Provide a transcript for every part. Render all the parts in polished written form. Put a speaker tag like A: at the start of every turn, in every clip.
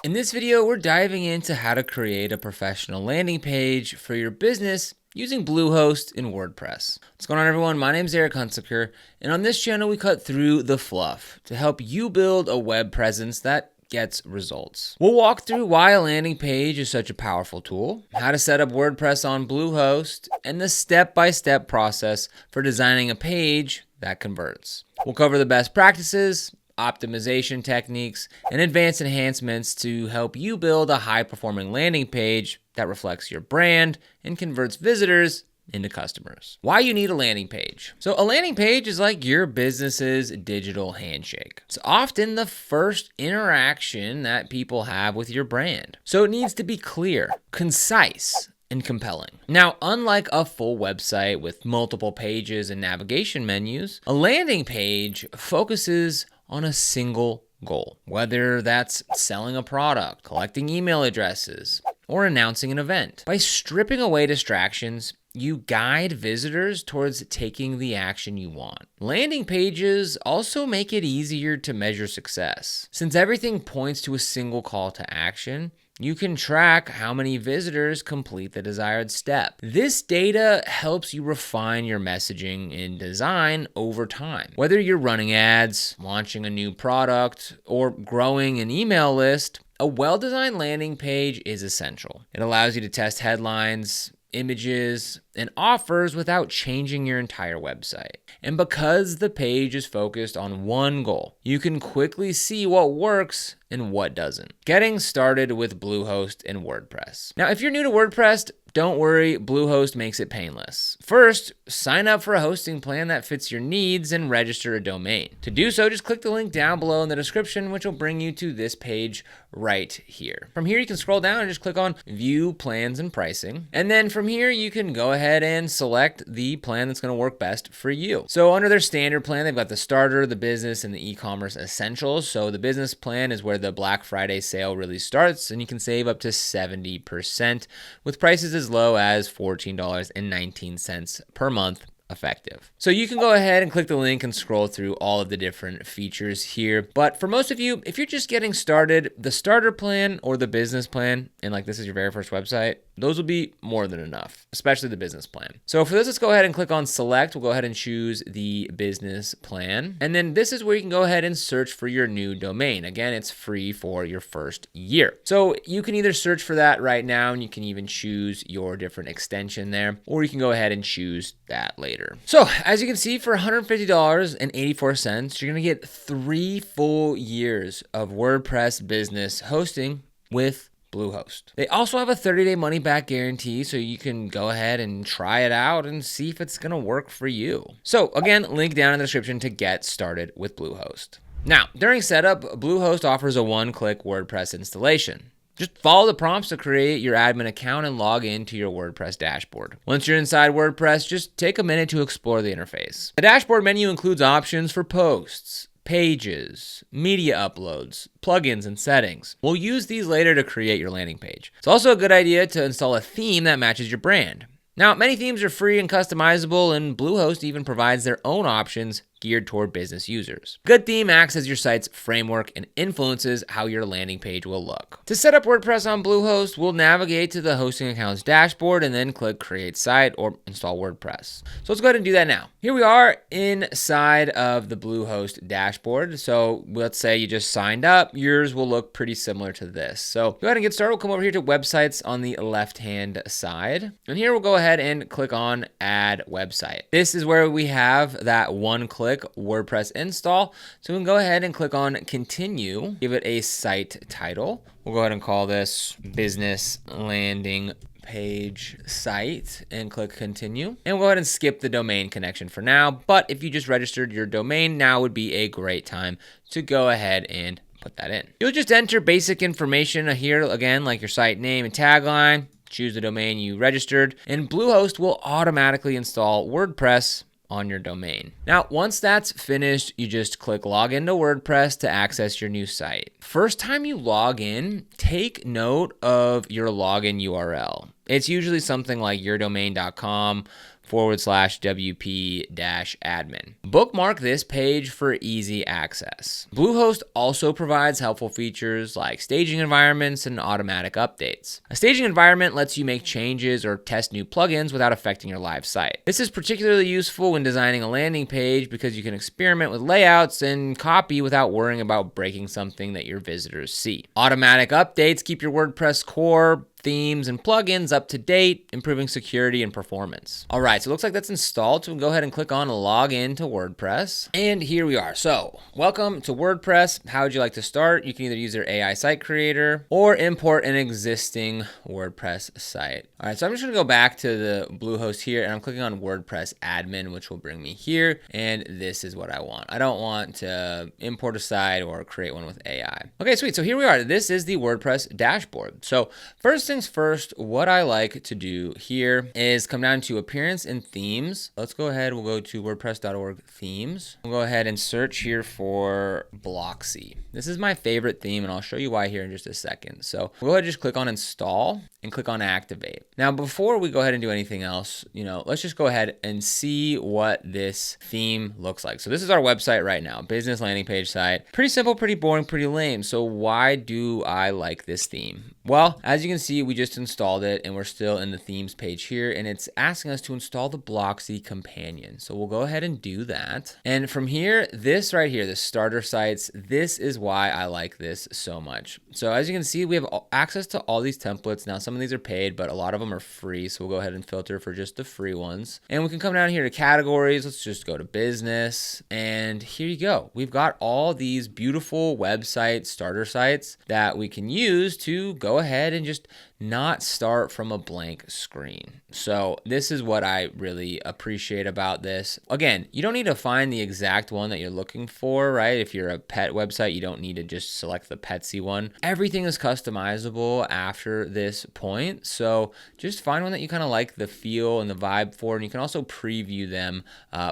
A: In this video, we're diving into how to create a professional landing page for your business using Bluehost in WordPress. What's going on, everyone? My name is Eric Hunsaker, and on this channel, we cut through the fluff to help you build a web presence that gets results. We'll walk through why a landing page is such a powerful tool, how to set up WordPress on Bluehost, and the step-by-step process for designing a page that converts. We'll cover the best practices, optimization techniques, and advanced enhancements to help you build a high-performing landing page that reflects your brand and converts visitors into customers. Why you need a landing page. So a landing page is like your business's digital handshake. It's often the first interaction that people have with your brand. So it needs to be clear, concise, and compelling. Now, unlike a full website with multiple pages and navigation menus, a landing page focuses on a single goal, whether that's selling a product, collecting email addresses, or announcing an event. By stripping away distractions, you guide visitors towards taking the action you want. Landing pages also make it easier to measure success. Since everything points to a single call to action, you can track how many visitors complete the desired step. This data helps you refine your messaging and design over time. Whether you're running ads, launching a new product, or growing an email list, a well-designed landing page is essential. It allows you to test headlines, images, and offers without changing your entire website. And because the page is focused on one goal, you can quickly see what works and what doesn't. Getting started with Bluehost and WordPress. Now, if you're new to WordPress, don't worry, Bluehost makes it painless. First, sign up for a hosting plan that fits your needs and register a domain. To do so, just click the link down below in the description, which will bring you to this page right here. From here, you can scroll down and just click on View Plans and Pricing. And then from here, you can go ahead and select the plan that's going to work best for you. So under their standard plan, they've got the starter, the business, and the e-commerce essentials. So the business plan is where the Black Friday sale really starts, and you can save up to 70% with prices as low as $14.19 per month effective. So you can go ahead and click the link and scroll through all of the different features here. But for most of you, if you're just getting started, the starter plan or the business plan, and like this is your very first website, those will be more than enough, especially the business plan. So for this, let's go ahead and click on select. We'll go ahead and choose the business plan. And then this is where you can go ahead and search for your new domain. Again, it's free for your first year. So you can either search for that right now, and you can even choose your different extension there, or you can go ahead and choose that later. So as you can see, for $150.84, you're gonna get 3 full years of WordPress business hosting with Bluehost. They also have a 30-day money-back guarantee, so you can go ahead and try it out and see if it's going to work for you. So again, link down in the description to get started with Bluehost. Now, during setup, Bluehost offers a one-click WordPress installation. Just follow the prompts to create your admin account and log into your WordPress dashboard. Once you're inside WordPress, just take a minute to explore the interface. The dashboard menu includes options for posts, pages, media uploads, plugins, and settings. We'll use these later to create your landing page. It's also a good idea to install a theme that matches your brand. Now, many themes are free and customizable, and Bluehost even provides their own options geared toward business users. Good theme acts as your site's framework and influences how your landing page will look. To set up WordPress on Bluehost, we'll navigate to the hosting account's dashboard and then click Create Site or Install WordPress. So let's go ahead and do that now. Here we are inside of the Bluehost dashboard. So let's say you just signed up. Yours will look pretty similar to this. So go ahead and get started. We'll come over here to Websites on the left-hand side. And here we'll go ahead and click on Add Website. This is where we have that one-click WordPress install. So we can go ahead and click on Continue, give it a site title. We'll go ahead and call this Business Landing Page Site and click Continue. And we'll go ahead and skip the domain connection for now. But if you just registered your domain, now would be a great time to go ahead and put that in. You'll just enter basic information here again, like your site name and tagline, choose the domain you registered, and Bluehost will automatically install WordPress on your domain. Now, once that's finished, you just click Login to WordPress to access your new site. First time you log in, take note of your login URL. It's usually something like yourdomain.com bluehost.com/wp-admin. Bookmark this page for easy access. Bluehost also provides helpful features like staging environments and automatic updates. A staging environment lets you make changes or test new plugins without affecting your live site. This is particularly useful when designing a landing page because you can experiment with layouts and copy without worrying about breaking something that your visitors see. Automatic updates keep your WordPress core themes and plugins up to date, improving security and performance. All right, so it looks like that's installed. So we'll go ahead and click on log in to WordPress. And here we are. So welcome to WordPress. How would you like to start? You can either use their AI site creator or import an existing WordPress site. All right, so I'm just gonna go back to the Bluehost here and I'm clicking on WordPress admin, which will bring me here. And this is what I want. I don't want to import a site or create one with AI. Okay, sweet. So here we are. This is the WordPress dashboard. So first things first, what I like to do here is come down to appearance and themes. Let's go ahead. We'll go to wordpress.org themes. We'll go ahead and search here for Blocksy. This is my favorite theme and I'll show you why here in just a second. So we'll go ahead and just click on install and click on activate. Now, before we go ahead and do anything else, let's just go ahead and see what this theme looks like. So this is our website right now, business landing page site. Pretty simple, pretty boring, pretty lame. So why do I like this theme? Well, as you can see, we just installed it and we're still in the themes page here and it's asking us to install the Blocksy companion. So we'll go ahead and do that. And from here, this right here, the starter sites, this is why I like this so much. So as you can see, we have access to all these templates. Now, some of these are paid, but a lot of them are free. So we'll go ahead and filter for just the free ones. And we can come down here to categories. Let's just go to business. And here you go. We've got all these beautiful website starter sites that we can use to go ahead and just not start from a blank screen. So this is what I really appreciate about this. Again, you don't need to find the exact one that you're looking for, right? If you're a pet website, you don't need to just select the Petsy one. Everything is customizable after this point. So just find one that you kind of like the feel and the vibe for, and you can also preview them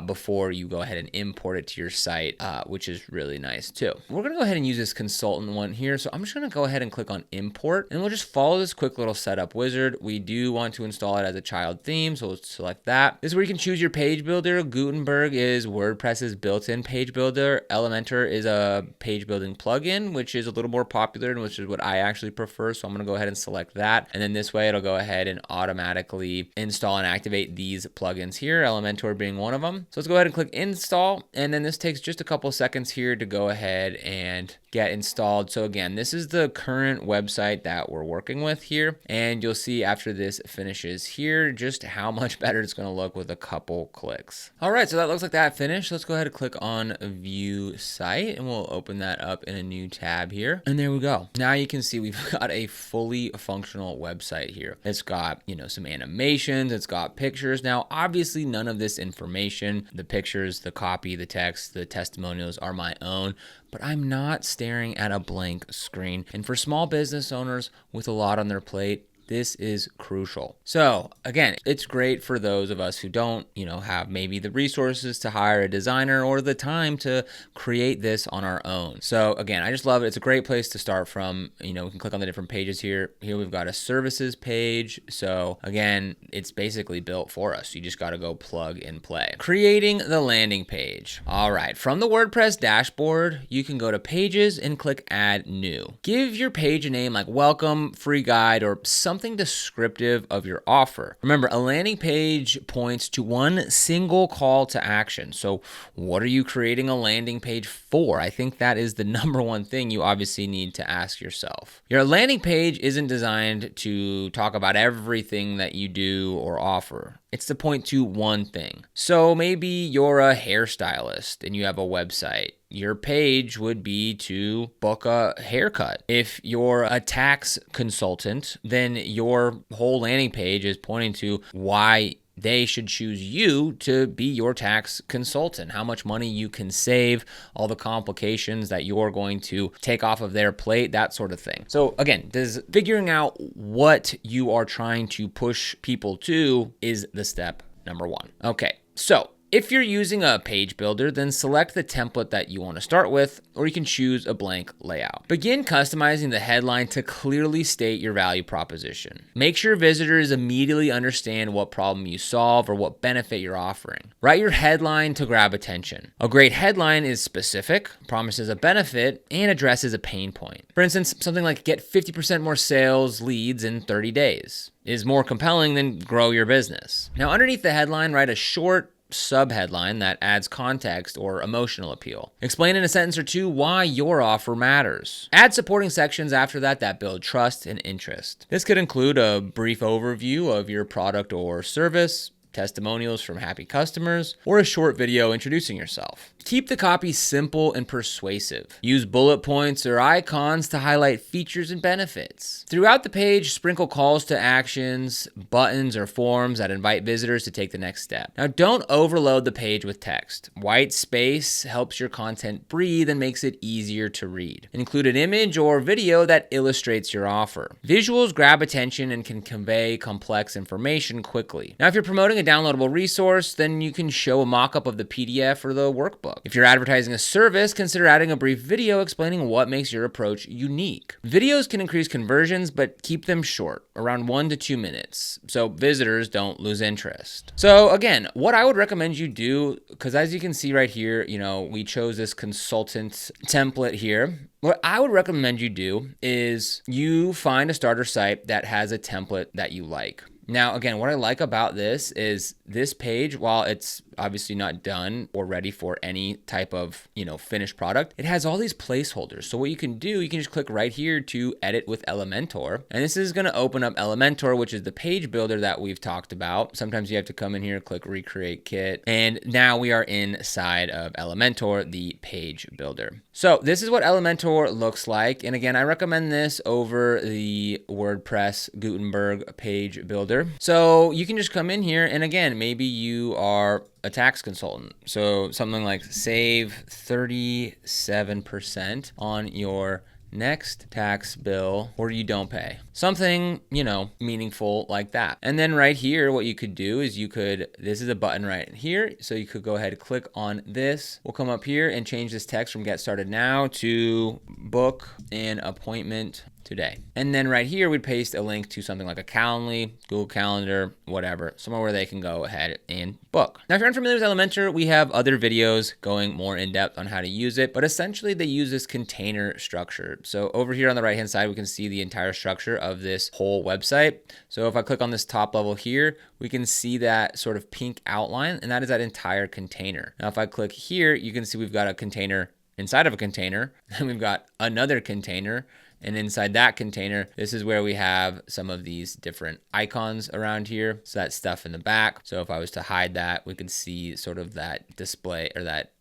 A: before you go ahead and import it to your site, which is really nice too. We're gonna go ahead and use this consultant one here. So I'm just gonna go ahead and click on import and we'll just follow this quick little setup wizard. We do want to install it as a child theme, so let's select that. This is where you can choose your page builder. Gutenberg is WordPress's built-in page builder. Elementor is a page building plugin, which is a little more popular and which is what I actually prefer. So I'm gonna go ahead and select that. And then this way it'll go ahead and automatically install and activate these plugins here, Elementor being one of them. So let's go ahead and click install. And then this takes just a couple seconds here to go ahead and get installed. So again, this is the current website that we're working with here. And you'll see after this finishes here, just how much better it's going to look with a couple clicks. All right, so that looks like that finished. Let's go ahead and click on view site and we'll open that up in a new tab here. And there we go. Now you can see we've got a fully functional website here. It's got, some animations, it's got pictures. Now, obviously none of this information, the pictures, the copy, the text, the testimonials are my own, but I'm not staring at a blank screen. And for small business owners with a lot on their plate, this is crucial. So again, it's great for those of us who don't, have maybe the resources to hire a designer or the time to create this on our own. So again, I just love it. It's a great place to start from. We can click on the different pages here. Here we've got a services page. So again, it's basically built for us. You just got to go plug and play. Creating the landing page. All right, from the WordPress dashboard, you can go to pages and click add new. Give your page a name like welcome, free guide, or something descriptive of your offer. Remember, a landing page points to one single call to action. So what are you creating a landing page for? I think that is the number one thing you obviously need to ask yourself. Your landing page isn't designed to talk about everything that you do or offer. It's to point to one thing. So maybe you're a hairstylist and you have a website. Your page would be to book a haircut. If you're a tax consultant, then your whole landing page is pointing to why they should choose you to be your tax consultant, how much money you can save, all the complications that you're going to take off of their plate, that sort of thing. So again, figuring out what you are trying to push people to is the step number one. Okay, so If you're using a page builder, then select the template that you want to start with, or you can choose a blank layout. Begin customizing the headline to clearly state your value proposition. Make sure visitors immediately understand what problem you solve or what benefit you're offering. Write your headline to grab attention. A great headline is specific, promises a benefit, and addresses a pain point. For instance, something like get 50% more sales leads in 30 days is more compelling than grow your business. Now, underneath the headline, write a short subheadline that adds context or emotional appeal. Explain in a sentence or two why your offer matters. Add supporting sections after that build trust and interest. This could include a brief overview of your product or service, testimonials from happy customers, or a short video introducing yourself. Keep the copy simple and persuasive. Use bullet points or icons to highlight features and benefits. Throughout the page, sprinkle calls to actions, buttons, or forms that invite visitors to take the next step. Now, don't overload the page with text. White space helps your content breathe and makes it easier to read. Include an image or video that illustrates your offer. Visuals grab attention and can convey complex information quickly. Now, if you're promoting a downloadable resource, then you can show a mock-up of the PDF or the workbook. If you're advertising a service, consider adding a brief video explaining what makes your approach unique. Videos can increase conversions, but keep them short, around 1 to 2 minutes, so visitors don't lose interest. So again, what I would recommend you do, because as you can see right here, we chose this consultant template here. What I would recommend you do is you find a starter site that has a template that you like. Now, again, what I like about this is this page, while it's obviously not done or ready for any type of, finished product, it has all these placeholders. So what you can do, you can just click right here to edit with Elementor. And this is going to open up Elementor, which is the page builder that we've talked about. Sometimes you have to come in here, click Recreate Kit. And now we are inside of Elementor, the page builder. So this is what Elementor looks like. And again, I recommend this over the WordPress Gutenberg page builder. So you can just come in here, and again, maybe you are a tax consultant. So something like save 37% on your next tax bill, or you don't pay. Something, meaningful like that. And then right here, what you could do is this is a button right here. So you could go ahead and click on this. We'll come up here and change this text from get started now to book an appointment today. And then right here, we'd paste a link to something like a Calendly, Google Calendar, whatever, somewhere where they can go ahead and book. Now, if you're unfamiliar with Elementor, we have other videos going more in depth on how to use it, but essentially they use this container structure. So over here on the right-hand side, we can see the entire structure of this whole website. So if I click on this top level here, we can see that sort of pink outline, and that is that entire container. Now, if I click here, you can see we've got a container inside of a container, then we've got another container, and inside that container, this is where we have some of these different icons around here. So that stuff in the back. So if I was to hide that, we can see sort of that display or that,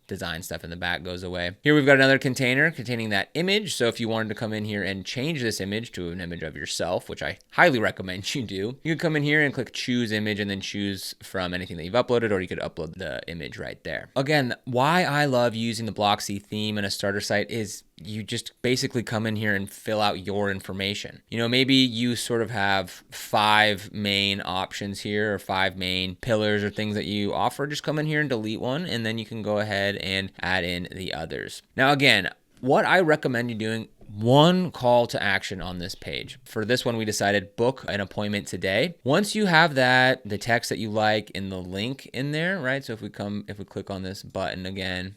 A: design stuff in the back goes away. Here we've got another container containing that image. So if you wanted to come in here and change this image to an image of yourself, which I highly recommend you do, you could come in here and click choose image and then choose from anything that you've uploaded, or you could upload the image right there. Again, why I love using the Blocksy theme in a starter site is you just basically come in here and fill out your information. Maybe you sort of have 5 main options here, or 5 main pillars or things that you offer. Just come in here and delete one, and then you can go ahead and add in the others. Now, again, what I recommend you doing, one call to action on this page. For this one, we decided book an appointment today. Once you have that, the text that you like and the link in there, right? So if we click on this button again,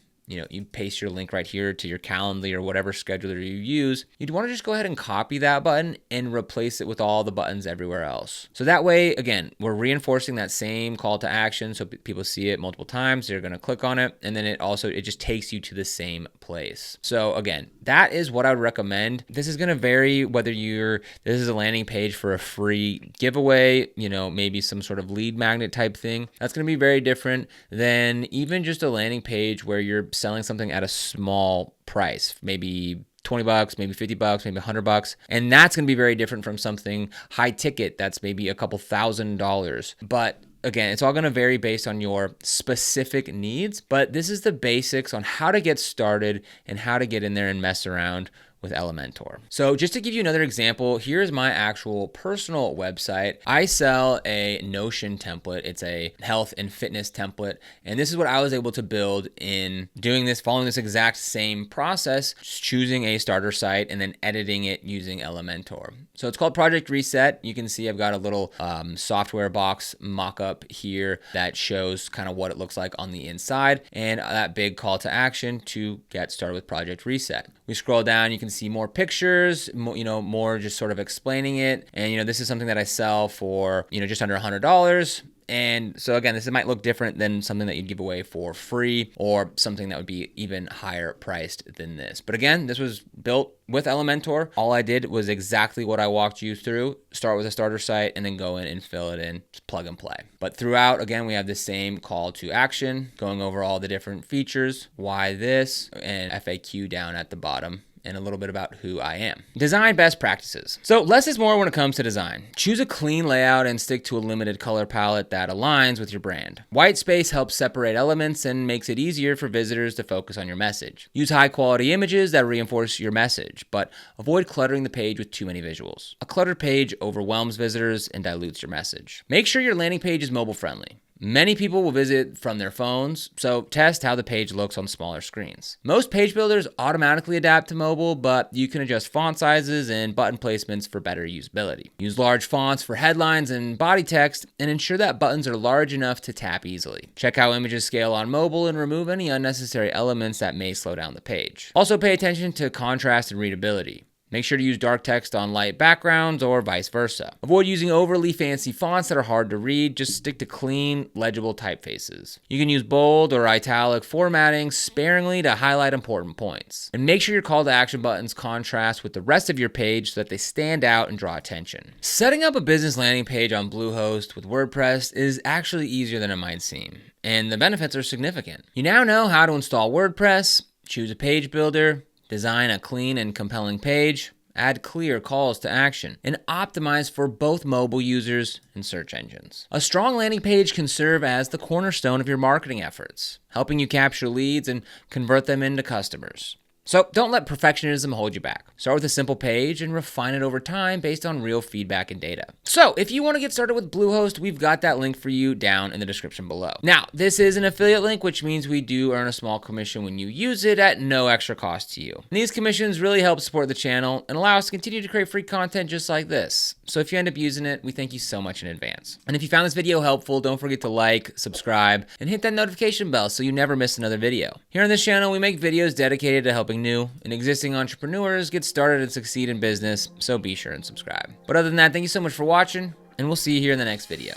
A: you paste your link right here to your Calendly or whatever scheduler you use. You'd want to just go ahead and copy that button and replace it with all the buttons everywhere else. So that way, again, we're reinforcing that same call to action. So people see it multiple times, they're going to click on it. And then it just takes you to the same place. So again, that is what I would recommend. This is going to vary whether this is a landing page for a free giveaway, maybe some sort of lead magnet type thing. That's going to be very different than even just a landing page where you're selling something at a small price, maybe $20, maybe $50, maybe $100. And that's going to be very different from something high ticket that's maybe a couple $1,000. But again, it's all going to vary based on your specific needs, but this is the basics on how to get started and how to get in there and mess around with Elementor. So just to give you another example, here's my actual personal website. I sell a Notion template. It's a health and fitness template. And this is what I was able to build in doing this, following this exact same process, just choosing a starter site and then editing it using Elementor. So it's called Project Reset. You can see I've got a little software box mock-up here that shows kind of what it looks like on the inside and that big call to action to get started with Project Reset. We scroll down, you can see more pictures, more just sort of explaining it. And, this is something that I sell for, just under $100. And so again, this might look different than something that you'd give away for free or something that would be even higher priced than this. But again, this was built with Elementor. All I did was exactly what I walked you through. Start with a starter site and then go in and fill it in, just plug and play. But throughout, again, we have the same call to action, going over all the different features, why this, and FAQ down at the bottom, and a little bit about who I am. Design best practices. So less is more when it comes to design. Choose a clean layout and stick to a limited color palette that aligns with your brand. White space helps separate elements and makes it easier for visitors to focus on your message. Use high quality images that reinforce your message, but avoid cluttering the page with too many visuals. A cluttered page overwhelms visitors and dilutes your message. Make sure your landing page is mobile friendly. Many people will visit from their phones, so test how the page looks on smaller screens. Most page builders automatically adapt to mobile, but you can adjust font sizes and button placements for better usability. Use large fonts for headlines and body text, and ensure that buttons are large enough to tap easily. Check how images scale on mobile and remove any unnecessary elements that may slow down the page. Also pay attention to contrast and readability. Make sure to use dark text on light backgrounds or vice versa. Avoid using overly fancy fonts that are hard to read. Just stick to clean, legible typefaces. You can use bold or italic formatting sparingly to highlight important points. And make sure your call to action buttons contrast with the rest of your page so that they stand out and draw attention. Setting up a business landing page on Bluehost with WordPress is actually easier than it might seem, and the benefits are significant. You now know how to install WordPress, choose a page builder, design a clean and compelling page, add clear calls to action, and optimize for both mobile users and search engines. A strong landing page can serve as the cornerstone of your marketing efforts, helping you capture leads and convert them into customers. So don't let perfectionism hold you back. Start with a simple page and refine it over time based on real feedback and data. So if you want to get started with Bluehost, we've got that link for you down in the description below. Now, this is an affiliate link, which means we do earn a small commission when you use it at no extra cost to you. And these commissions really help support the channel and allow us to continue to create free content just like this. So if you end up using it, we thank you so much in advance. And if you found this video helpful, don't forget to like, subscribe, and hit that notification bell so you never miss another video. Here on this channel, we make videos dedicated to helping new and existing entrepreneurs get started and succeed in business, so be sure and subscribe. But other than that, thank you so much for watching, and we'll see you here in the next video.